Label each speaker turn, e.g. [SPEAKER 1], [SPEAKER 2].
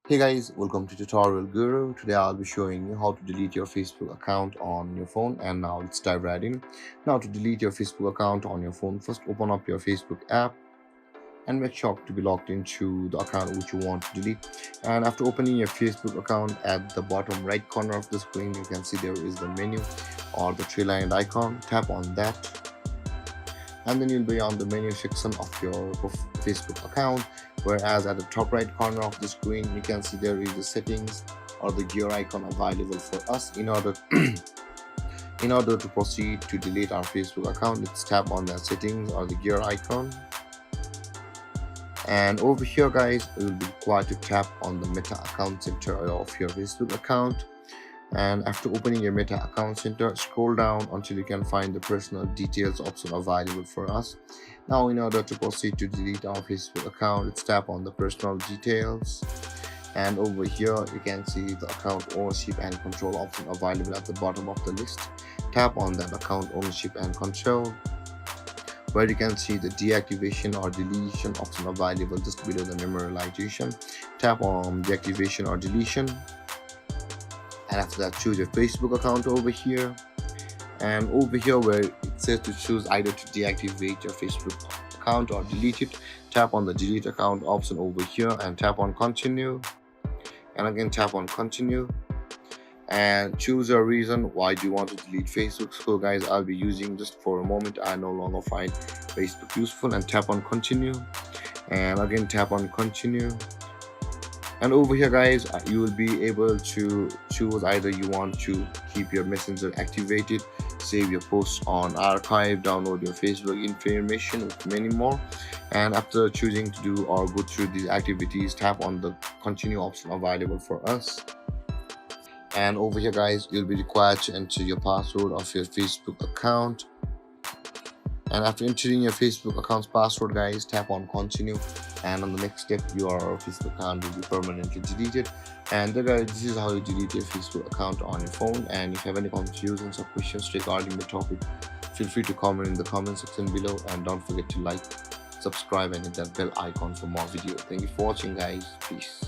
[SPEAKER 1] Hey guys, welcome to Tutorial Guru. Today I'll be showing you how to delete your Facebook account on your phone, and now let's dive right in. Now to delete your Facebook account on your phone, first open up your Facebook app and make sure to be logged into the account which you want to delete. And after opening your Facebook account, at the bottom right corner of the screen you can see there is the menu or the three line icon. Tap on that and then you'll be on the menu section of your Facebook account, whereas at the top right corner of the screen you can see there is the settings or the gear icon available for us. In order to proceed to delete our Facebook account, let's tap on that settings or the gear icon, and over here guys you will be required to tap on the Meta account center of your Facebook account. And after opening your Meta account center, scroll down until you can find the personal details option available for us. Now in order to proceed to delete our Facebook account, let's tap on the personal details, and over here you can see the account ownership and control option available at the bottom of the list. Tap on that account ownership and control, where you can see the deactivation or deletion option available just below the memorialization. Tap on deactivation or deletion, and after that choose your Facebook account over here, and over here where it says to choose either to deactivate your Facebook account or delete it, tap on the delete account option over here and tap on continue, and again tap on continue and choose a reason why do you want to delete Facebook. So guys, I'll be using just for a moment, I no longer find Facebook useful, and tap on continue and again tap on continue. And over here guys, you will be able to choose either you want to keep your messenger activated, save your posts on archive, download your Facebook information with many more. And after choosing to do or go through these activities, tap on the continue option available for us. And over here guys, you'll be required to enter your password of your Facebook account, and after entering your Facebook account's password guys, tap on continue, and on the next step your Facebook account will be permanently deleted. And guys, this is how you delete your Facebook account on your phone. And if you have any confusions or questions regarding the topic, feel free to comment in the comment section below, and don't forget to like, subscribe and hit that bell icon for more videos. Thank you for watching guys. Peace.